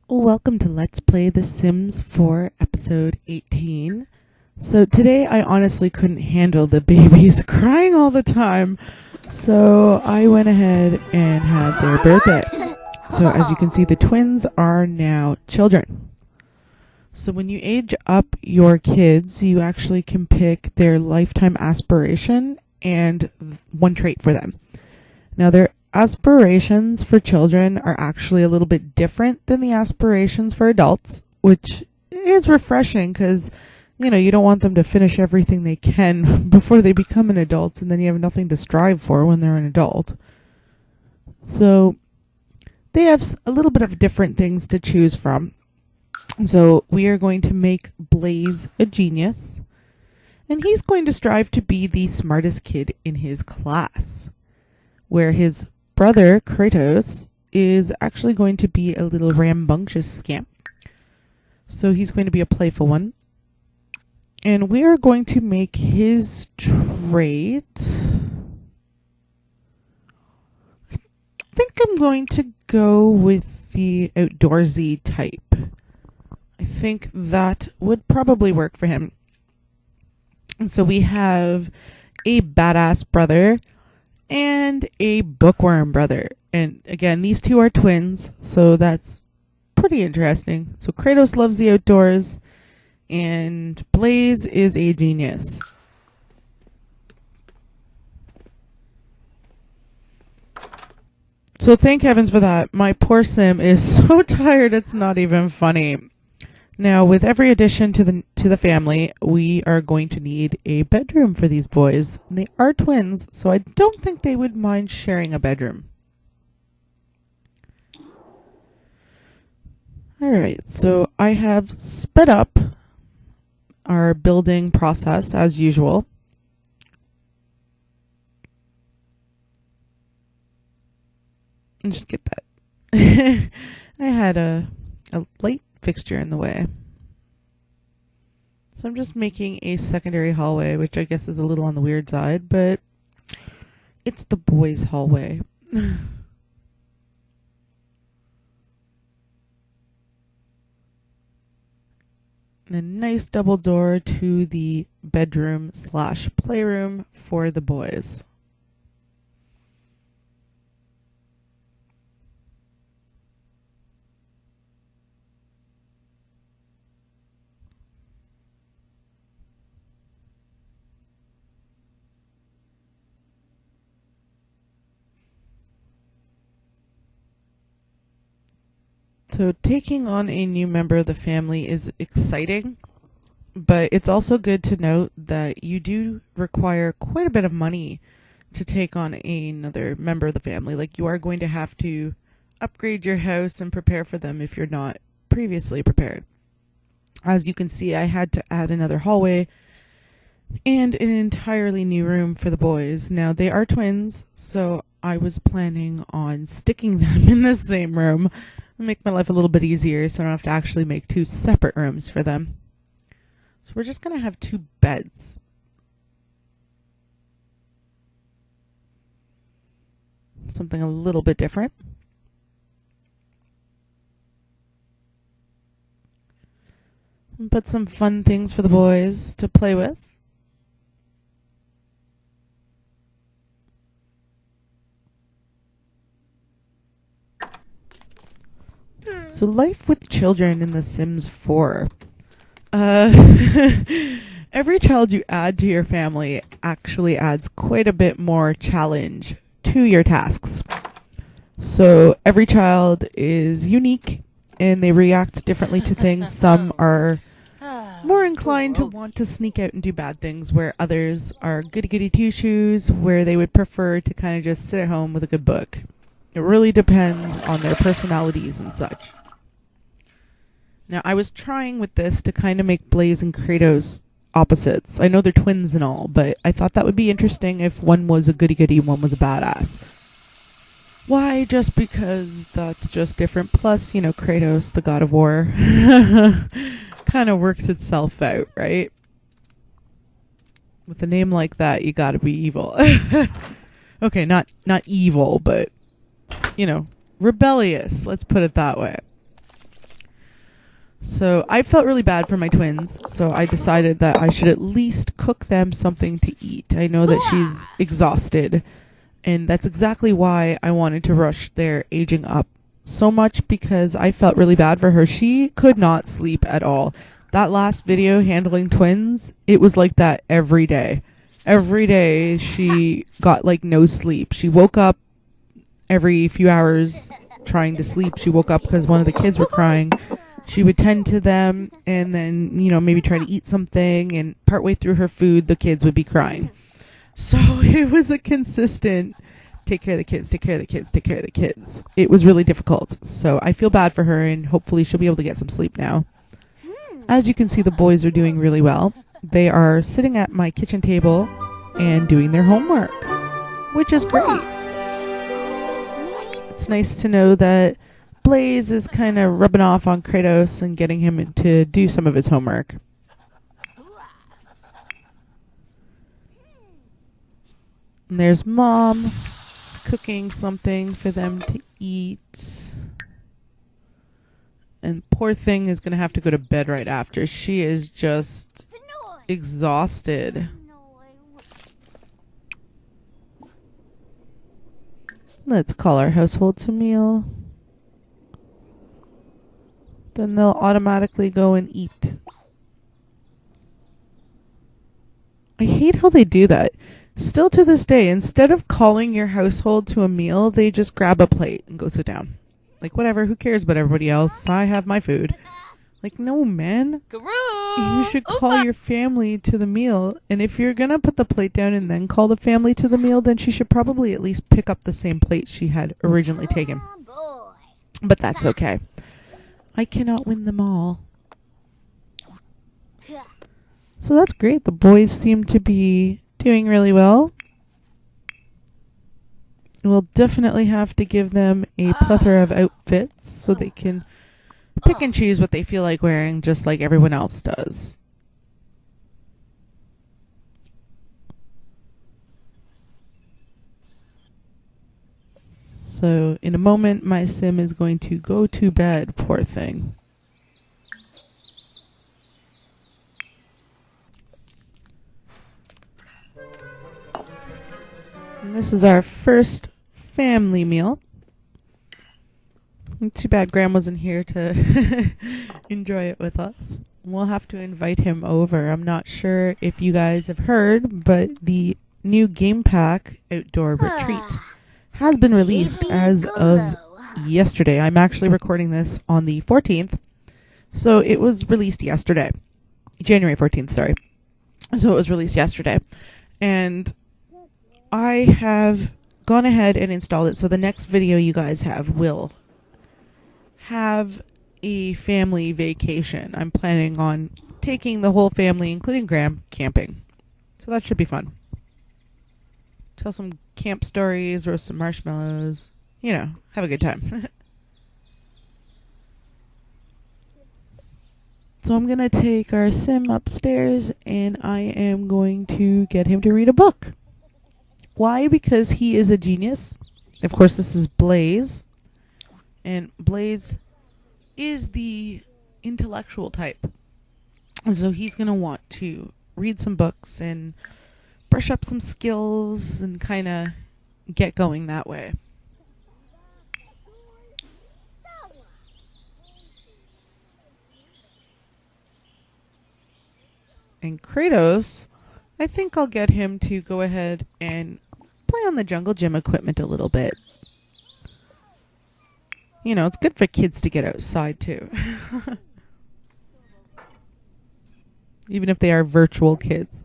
Welcome to Let's Play The Sims 4 episode 18. So today I honestly couldn't handle the babies crying all the time, so I went ahead and had their birthday. So as you can see, the twins are now children. So when you age up your kids, you actually can pick their lifetime aspiration and one trait for them. Now their aspirations for children are actually a little bit different than the aspirations for adults, which is refreshing because, you don't want them to finish everything they can before they become an adult, and then you have nothing to strive for when they're an adult. So they have a little bit of different things to choose from. So we are going to make Blaze a genius, and he's going to strive to be the smartest kid in his class, where his brother, Kratos, is actually going to be a little rambunctious scamp. So he's going to be a playful one. And we are going to make his trait... I think I'm going to go with the outdoorsy type. I think that would probably work for him. And so we have a badass brother and a bookworm brother. And again, these two are twins, so that's pretty interesting. So Kratos loves the outdoors, and Blaze is a genius. So thank heavens for that. My poor Sim is so tired it's not even funny. Now, with every addition to the family, we are going to need a bedroom for these boys. And they are twins, so I don't think they would mind sharing a bedroom. Alright, so I have sped up our building process as usual. And just get that. I had a light fixture in the way. So I'm just making a secondary hallway, which I guess is a little on the weird side, but it's the boys' hallway. And a nice double door to the bedroom / playroom for the boys. So taking on a new member of the family is exciting, but it's also good to note that you do require quite a bit of money to take on another member of the family. Like, you are going to have to upgrade your house and prepare for them if you're not previously prepared. As you can see, I had to add another hallway and an entirely new room for the boys. Now, they are twins, so I was planning on sticking them in the same room. Make my life a little bit easier so I don't have to actually make two separate rooms for them. So we're just going to have two beds. Something a little bit different. And put some fun things for the boys to play with. So life with children in The Sims 4. Every child you add to your family actually adds quite a bit more challenge to your tasks. So every child is unique and they react differently to things. Some are more inclined to want to sneak out and do bad things, where others are goody-goody two-shoes, where they would prefer to kind of just sit at home with a good book. It really depends on their personalities and such. Now, I was trying with this to kind of make Blaze and Kratos opposites. I know they're twins and all, but I thought that would be interesting if one was a goody-goody and one was a badass. Why? Just because that's just different. Plus, Kratos, the god of war, kind of works itself out, right? With a name like that, you gotta be evil. Okay, not evil, but, rebellious. Let's put it that way. So I felt really bad for my twins, so I decided that I should at least cook them something to eat. I know that she's exhausted, and that's exactly why I wanted to rush their aging up so much, because I felt really bad for her. She could not sleep at all. That last video handling twins, it was like that every day. Every day she got like no sleep. She woke up every few hours trying to sleep. She woke up because one of the kids were crying. She would tend to them and then, maybe try to eat something, and partway through her food, the kids would be crying. So it was a consistent take care of the kids, take care of the kids, take care of the kids. It was really difficult. So I feel bad for her, and hopefully she'll be able to get some sleep now. As you can see, the boys are doing really well. They are sitting at my kitchen table and doing their homework, which is great. It's nice to know that Blaze is kind of rubbing off on Kratos and getting him to do some of his homework. And there's Mom cooking something for them to eat. And poor thing is going to have to go to bed right after. She is just exhausted. Let's call our household to meal. Then they'll automatically go and eat. I hate how they do that. Still to this day, instead of calling your household to a meal, they just grab a plate and go sit down. Like, whatever, who cares about everybody else? I have my food. Like, no, man. You should call your family to the meal. And if you're going to put the plate down and then call the family to the meal, then she should probably at least pick up the same plate she had originally taken. But that's okay. I cannot win them all. So that's great. The boys seem to be doing really well. We'll definitely have to give them a plethora of outfits so they can pick and choose what they feel like wearing, just like everyone else does. So in a moment, my sim is going to go to bed, poor thing. And this is our first family meal. Too bad Graham wasn't here to enjoy it with us. We'll have to invite him over. I'm not sure if you guys have heard, but the new Game Pack Outdoor Retreat has been released as of yesterday. I'm actually recording this on the 14th. So it was released yesterday. January 14th, sorry. So it was released yesterday. And I have gone ahead and installed it. So the next video you guys will have a family vacation. I'm planning on taking the whole family, including Graham, camping. So that should be fun. Tell some camp stories, roast some marshmallows. Have a good time. So I'm going to take our sim upstairs and I am going to get him to read a book. Why? Because he is a genius. Of course, this is Blaze. And Blaze is the intellectual type. So he's going to want to read some books and brush up some skills and kind of get going that way. And Kratos, I think I'll get him to go ahead and play on the jungle gym equipment a little bit. It's good for kids to get outside too. Even if they are virtual kids.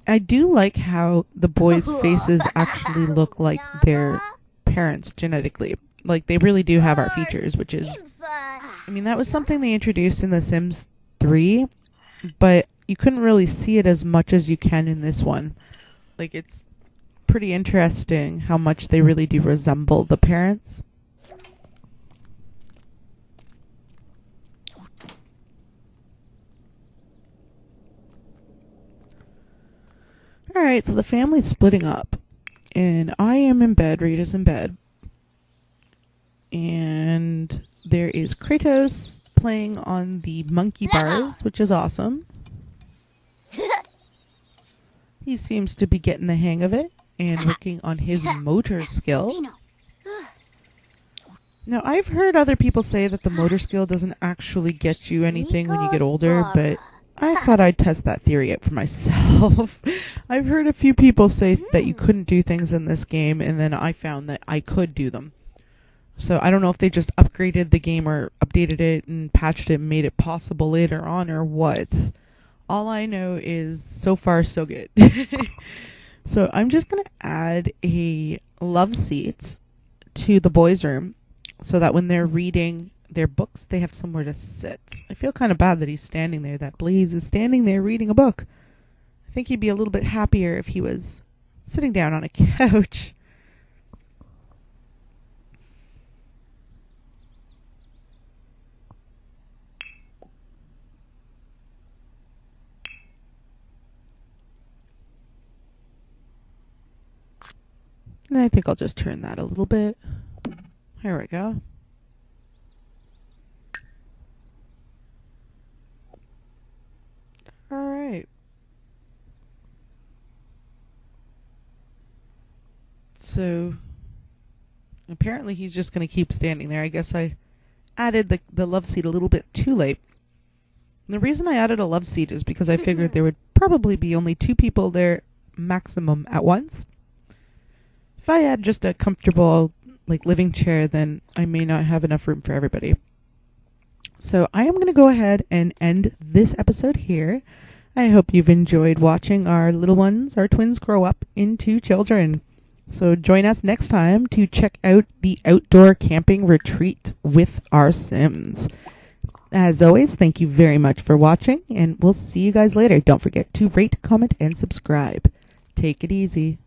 I do like how the boys' faces actually look like their parents genetically. Like, they really do have our features, which is... that was something they introduced in The Sims 3, but you couldn't really see it as much as you can in this one. Like, it's pretty interesting how much they really do resemble the parents. Alright, so the family's splitting up. And I am in bed. Rita's in bed. And there is Kratos playing on the monkey bars, which is awesome. He seems to be getting the hang of it and working on his motor skill. Now, I've heard other people say that the motor skill doesn't actually get you anything when you get older, but I thought I'd test that theory out for myself. I've heard a few people say that you couldn't do things in this game, and then I found that I could do them. So I don't know if they just upgraded the game or updated it and patched it and made it possible later on or what. All I know is so far so good. So I'm just going to add a love seat to the boys' room so that when they're reading their books, they have somewhere to sit. I feel kind of bad that he's standing there, that Blaze is standing there reading a book. I think he'd be a little bit happier if he was sitting down on a couch. And I think I'll just turn that a little bit. There we go. Alright. So, apparently he's just going to keep standing there. I guess I added the love seat a little bit too late. And the reason I added a love seat is because I figured there would probably be only 2 people there maximum at once. If I had just a comfortable living chair, then I may not have enough room for everybody. So I am going to go ahead and end this episode here. I hope you've enjoyed watching our little ones, our twins, grow up into children. So join us next time to check out the outdoor camping retreat with our Sims. As always, thank you very much for watching, and we'll see you guys later. Don't forget to rate, comment, and subscribe. Take it easy.